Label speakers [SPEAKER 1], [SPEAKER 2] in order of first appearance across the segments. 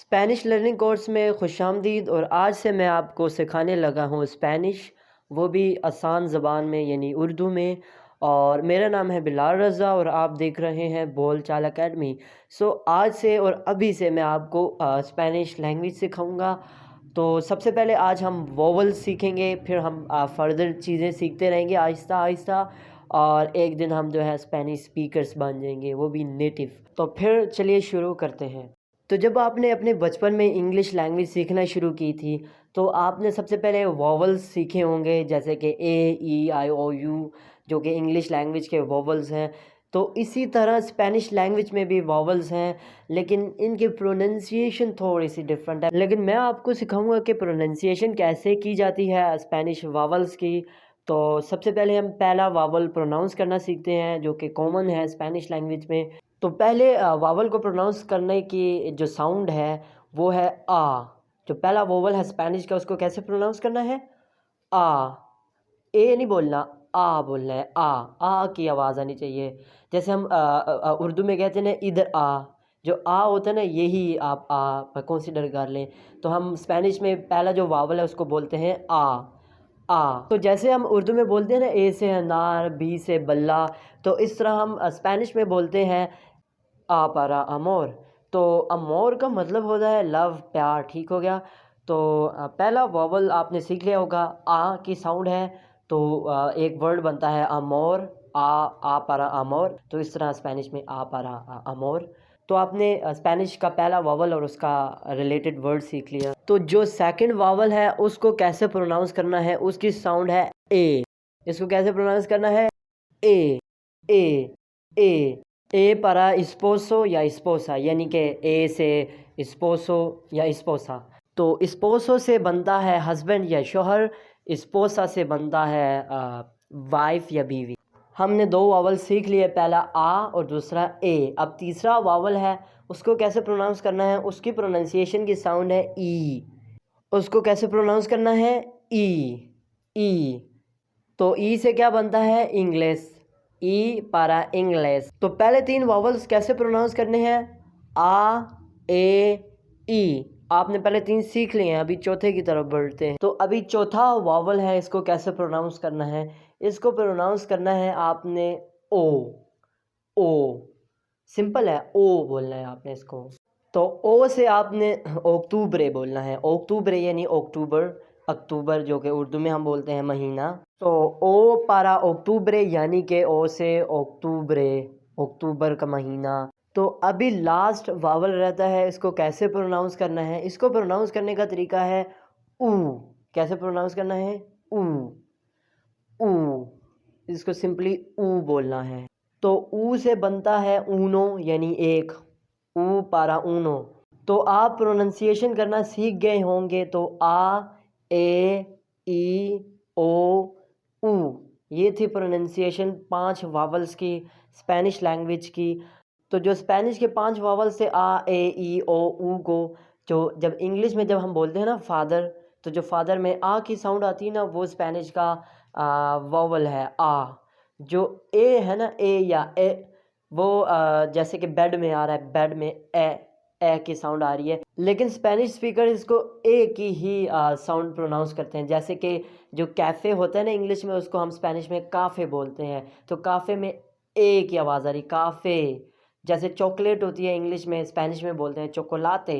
[SPEAKER 1] Spanish learning course में खुशामदीद। और आज से मैं आपको सिखाने लगा हूँ स्पेनिश, वो भी आसान ज़बान में यानी उर्दू में। और मेरा नाम है बिलाल रज़ा और आप देख रहे हैं बोल चाल अकेडमी। आज से और अभी से मैं आपको स्पेनिश लैंग्वेज सिखाऊंगा। तो सबसे पहले आज हम वोवल्स सीखेंगे, फिर हम फर्दर चीज़ें सीखते रहेंगे आहिस्ता आहिस्ता। और एक दिन हम जो है स्पेनिश स्पीकर्स बन जाएंगे, वो भी नेटिव। तो फिर चलिए शुरू करते हैं। तो जब आपने अपने बचपन में इंग्लिश लैंग्वेज सीखना शुरू की थी, तो आपने सबसे पहले वोवल्स सीखे होंगे, जैसे कि ए ई आई ओ यू, जो कि इंग्लिश लैंग्वेज के वोवल्स हैं। तो इसी तरह स्पेनिश लैंग्वेज में भी वोवल्स हैं, लेकिन इनकी प्रोनंसिएशन थोड़ी सी डिफरेंट है। लेकिन मैं आपको सिखाऊंगा कि प्रोनंसिएशन कैसे की जाती है स्पेनिश वोवल्स की। तो सबसे पहले हम पहला वावल प्रोनाउंस करना सीखते हैं, जो कि कॉमन है स्पेनिश लैंग्वेज में। तो पहले वावल को प्रोनाउंस करने की जो साउंड है वो है आ। जो पहला वोवल है स्पेनिश का, उसको कैसे प्रोनाउंस करना है? आ। ए नहीं बोलना, आ बोलना है। आ की आवाज़ आनी चाहिए। जैसे हम उर्दू में कहते हैं ना, इधर आ। जो आ होता है ना, यही आप आ कंसीडर कर लें। तो हम स्पेनिश में पहला जो वावल है उसको बोलते हैं आ। तो जैसे हम उर्दू में बोलते हैं ना, ए से अनार, बी से बल्ला, तो इस तरह हम स्पेनिश में बोलते हैं आ पारा अमोर। तो अमोर का मतलब होता है लव, प्यार। ठीक हो गया। तो पहला वॉवल आपने सीख लिया होगा, आ की साउंड है। तो एक वर्ड बनता है अमोर। आ पारा अमोर। तो इस तरह स्पेनिश में आ पारा अमोर। तो आपने स्पेनिश का पहला वॉवल और उसका रिलेटेड वर्ड सीख लिया। तो जो सेकंड वॉवल है उसको कैसे प्रोनाउंस करना है, उसकी साउंड है ए। इसको कैसे प्रोनाउंस करना है? ए ए ए ए para स्पोसो या स्पोसा, यानी कि ए से स्पोसो या स्पोसा। तो स्पोसो से बनता है हस्बैंड या शोहर, स्पोसा से बनता है वाइफ या बीवी। हमने दो वावल सीख लिए, पहला आ और दूसरा ए। अब तीसरा वावल है, उसको कैसे प्रोनाउंस करना है? उसकी प्रोनाउंसिएशन की साउंड है ई। उसको कैसे प्रोनाउंस करना है? ई ई। तो ई से क्या बनता है? इंग्लिश। ई पारा इंग्लिश। तो पहले तीन वॉवल्स कैसे प्रोनाउंस करने हैं? आ, ए, ई। आपने पहले तीन सीख लिए हैं, अभी चौथे की तरफ बढ़ते हैं। तो अभी चौथा वॉवल है, इसको कैसे प्रोनाउंस करना है? इसको प्रोनाउंस करना है आपने ओ। ओ सिंपल है, ओ बोलना है आपने इसको। तो ओ से आपने अक्टूबरे बोलना है। अक्टूबरे यानी अक्टूबर, अक्टूबर जो कि उर्दू में हम बोलते हैं महीना। तो ओ पारा अक्टूबरे यानी कि ओ से अक्टूबरे, अक्टूबर का महीना। तो अभी लास्ट वावल रहता है, इसको कैसे प्रोनाउंस करना है? इसको प्रोनाउंस करने का तरीका है ऊ। कैसे प्रोनाउंस करना है? ऊ ऊ। इसको सिंपली ऊ बोलना है। तो ऊ से बनता है ऊनो यानी एक। ऊ पारा ऊनो। तो आप प्रोनंसिएशन करना सीख गए होंगे। तो आ, ए, ई, ओ, ऊ, ये थी प्रोनंसिएशन 5 वावल्स की स्पेनिश लैंग्वेज की। तो जो स्पेनिश के 5 वावल्स से आ, ए, ई, ओ, ऊ को, जो जब इंग्लिश में जब हम बोलते हैं ना फादर, तो जो फादर में आ की साउंड आती है ना, वो स्पेनिश का वावल है आ। जो ए है ना, ए या ए, वो जैसे कि बेड में आ रहा है, बेड में ए की साउंड आ रही है, लेकिन स्पेनिश स्पीकर इसको ए की ही साउंड प्रोनाउंस करते हैं। जैसे कि जो कैफ़े होता है ना इंग्लिश में, उसको हम स्पेनिश में काफ़े बोलते हैं। तो काफ़े में ए की आवाज़ आ रही, काफ़े। जैसे चॉकलेट होती है इंग्लिश में, स्पेनिश में बोलते हैं चोकोलाते।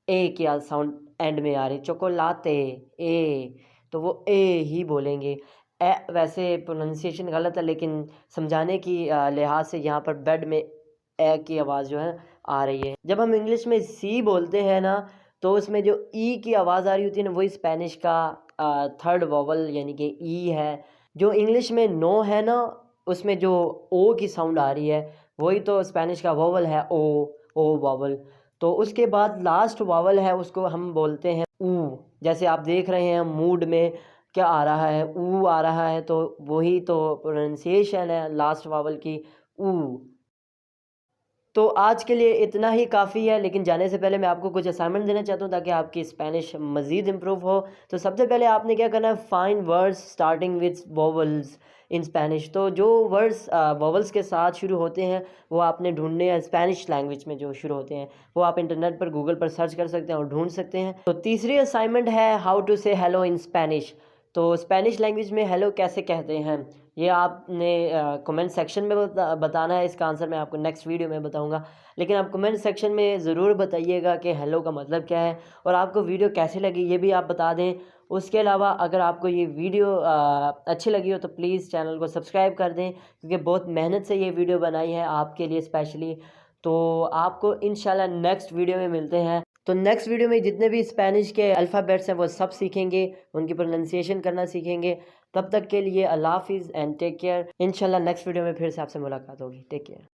[SPEAKER 1] ए की साउंड एंड में आ रही, चोकोलाते, ए। तो वो ए ही बोलेंगे। ए वैसे प्रोनाउंसिएशन गलत है, लेकिन समझाने की लिहाज से यहाँ पर बेड में ए की आवाज़ जो है आ रही है। जब हम इंग्लिश में सी बोलते हैं ना, तो उसमें जो ई की आवाज़ आ रही होती है ना, वही स्पेनिश का थर्ड वॉवल यानी कि ई है। जो इंग्लिश में नो है ना, उसमें जो ओ की साउंड आ रही है, वही तो स्पेनिश का वॉवल है, ओ वॉवल। तो उसके बाद लास्ट वावल है, उसको हम बोलते हैं ऊ। जैसे आप देख रहे हैं मूड में क्या आ रहा है, ऊ आ रहा है। तो वही तो प्रोनाउंसिएशन है लास्ट वावल की, ऊ। तो आज के लिए इतना ही काफ़ी है, लेकिन जाने से पहले मैं आपको कुछ असाइनमेंट देना चाहता हूँ ताकि आपकी स्पेनिश मज़ीद इम्प्रूव हो। तो सबसे पहले आपने क्या करना है, find words starting with vowels in Spanish. तो जो वर्ड्स वोवल्स के साथ शुरू होते हैं वो आपने ढूंढने हैं स्पेनिश लैंग्वेज में जो शुरू होते हैं, वो आप इंटरनेट पर गूगल पर सर्च कर सकते हैं और ढूंढ सकते हैं। तो तीसरी असाइनमेंट है हाउ टू से हेलो इन स्पेनिश। तो स्पेनिश लैंग्वेज में हेलो कैसे कहते हैं ये आपने कमेंट सेक्शन में बताना है। इसका आंसर मैं आपको नेक्स्ट वीडियो में बताऊंगा, लेकिन आप कमेंट सेक्शन में ज़रूर बताइएगा कि हेलो का मतलब क्या है और आपको वीडियो कैसी लगी ये भी आप बता दें। उसके अलावा अगर आपको ये वीडियो अच्छी लगी हो तो प्लीज़ चैनल को सब्सक्राइब कर दें, क्योंकि बहुत मेहनत से ये वीडियो बनाई है आपके लिए स्पेशली। तो आपको इंशाल्लाह नेक्स्ट वीडियो में मिलते हैं। तो नेक्स्ट वीडियो में जितने भी स्पेनिश के अल्फ़ाबेट्स हैं वो सब सीखेंगे, उनकी प्रोनाउंसिएशन करना सीखेंगे। तब तक के लिए अल्लाह हाफ़िज़ एंड टेक केयर। इंशाल्लाह नेक्स्ट वीडियो में फिर से आपसे मुलाकात होगी। Take care.